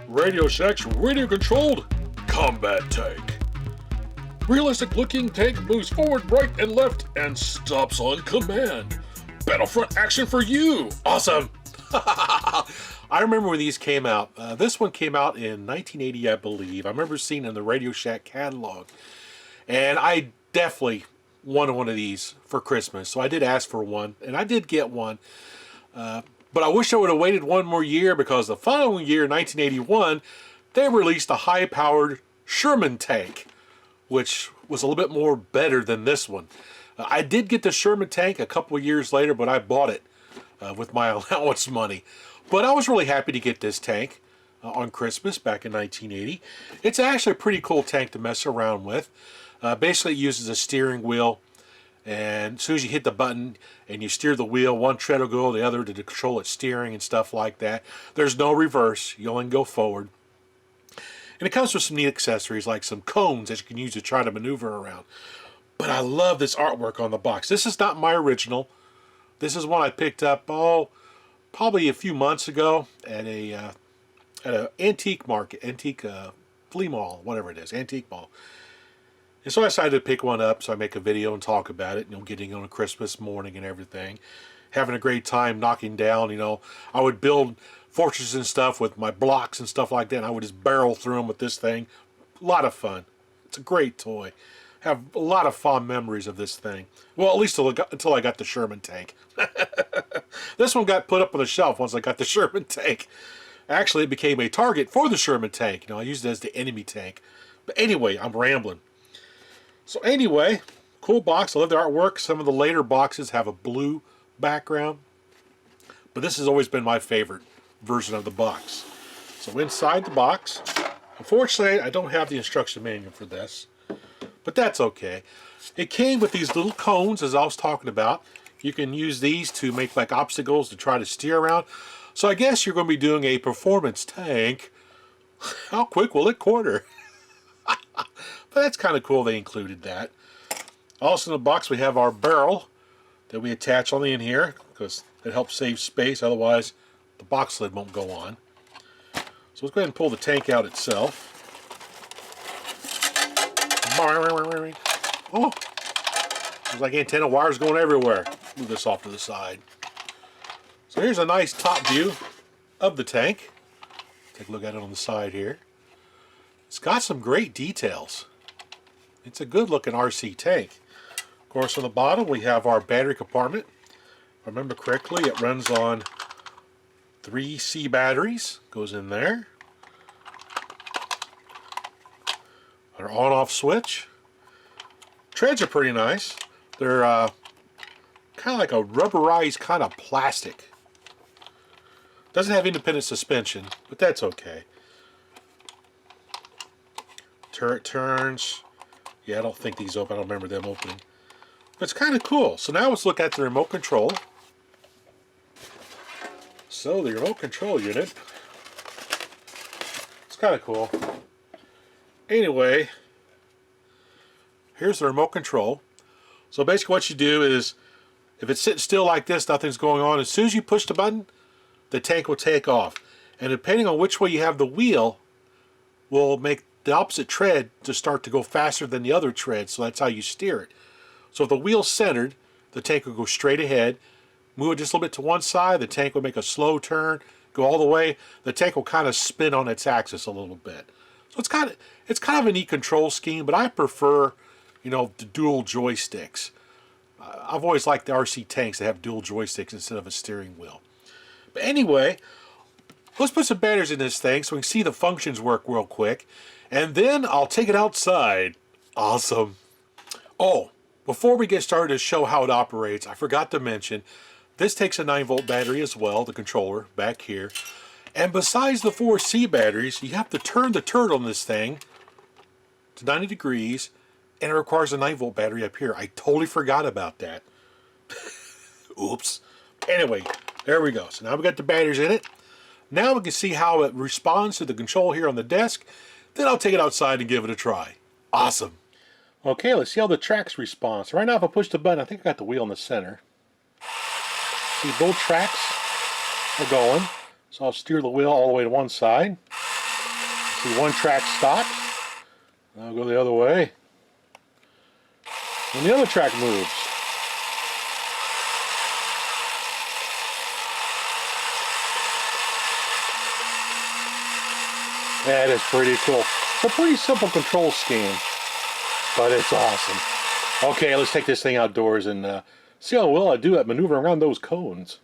Radio Shack's radio-controlled combat tank. Realistic-looking tank moves forward, right, and left, and stops on command. Battlefront action for you! Awesome! I remember when these came out. This one came out in 1980, I believe. I remember seeing it in the Radio Shack catalog. And I definitely wanted one of these for Christmas. So I did ask for one, and I did get one. But I wish I would have waited one more year, because the following year, 1981, they released a high-powered Sherman tank, which was a little bit more better than this one. I did get the Sherman tank a couple of years later, but I bought it with my allowance money. But I was really happy to get this tank on Christmas back in 1980. It's actually a pretty cool tank to mess around with. Basically, it uses a steering wheel, and as soon as you hit the button and you steer the wheel, one tread will go, the other to control its steering and stuff like that. There's no reverse. You only go forward. And it comes with some neat accessories like some cones that you can use to try to maneuver around. But I love this artwork on the box. This is not my original. This is one I picked up, probably a few months ago at an antique market, antique flea mall, whatever it is, antique mall. And so I decided to pick one up, so I make a video and talk about it, getting on a Christmas morning and everything. Having a great time knocking down, I would build fortresses and stuff with my blocks and stuff like that, and I would just barrel through them with this thing. A lot of fun. It's a great toy. Have a lot of fond memories of this thing. Well, at least until I got the Sherman tank. This one got put up on the shelf once I got the Sherman tank. Actually, it became a target for the Sherman tank. I used it as the enemy tank. But anyway, I'm rambling. So anyway, cool box. I love the artwork. Some of the later boxes have a blue background. But this has always been my favorite version of the box. So inside the box, unfortunately, I don't have the instruction manual for this. But that's okay. It came with these little cones, as I was talking about. You can use these to make like obstacles to try to steer around. So I guess you're going to be doing a performance tank. How quick will it quarter? But that's kind of cool they included that. Also in the box we have our barrel that we attach on the end here, because it helps save space, otherwise the box lid won't go on. So let's go ahead and pull the tank out itself. Oh, there's like antenna wires going everywhere. Move this off to the side. So here's a nice top view of the tank. Take a look at it on the side here. It's got some great details. It's a good looking RC tank. Of course, on the bottom we have our battery compartment. If I remember correctly, it runs on 3 C batteries. Goes in there. Our on-off switch. Treads are pretty nice. They're kind of like a rubberized kind of plastic. Doesn't have independent suspension, but that's okay. Turret turns. Yeah, I don't think these open. I don't remember them opening. But it's kind of cool. So now let's look at the remote control. So the remote control unit. It's kind of cool. Anyway, here's the remote control. So basically what you do is, if it's sitting still like this, nothing's going on. As soon as you push the button, the tank will take off. And depending on which way you have the wheel, will make the opposite tread to start to go faster than the other tread. So that's how you steer it. So if the wheel's centered, the tank will go straight ahead. Move it just a little bit to one side, the tank will make a slow turn, go all the way. The tank will kind of spin on its axis a little bit. So it's kind of a neat control scheme, but I prefer, the dual joysticks. I've always liked the RC tanks that have dual joysticks instead of a steering wheel. But anyway, let's put some batteries in this thing so we can see the functions work real quick. And then I'll take it outside. Awesome. Oh, before we get started to show how it operates, I forgot to mention, this takes a 9-volt battery as well, the controller, back here. And besides the 4 C batteries, you have to turn the turret on this thing to 90 degrees, and it requires a 9-volt battery up here. I totally forgot about that. Oops. Anyway, there we go. So now we've got the batteries in it. Now we can see how it responds to the control here on the desk. Then I'll take it outside and give it a try. Awesome. Okay, let's see how the tracks respond. So right now if I push the button, I think I got the wheel in the center. See, both tracks are going. So I'll steer the wheel all the way to one side. See, one track stops. I'll go the other way. And the other track moves. That is pretty cool. It's a pretty simple control scheme, but it's awesome. Okay, let's take this thing outdoors and see how well I do at maneuvering around those cones.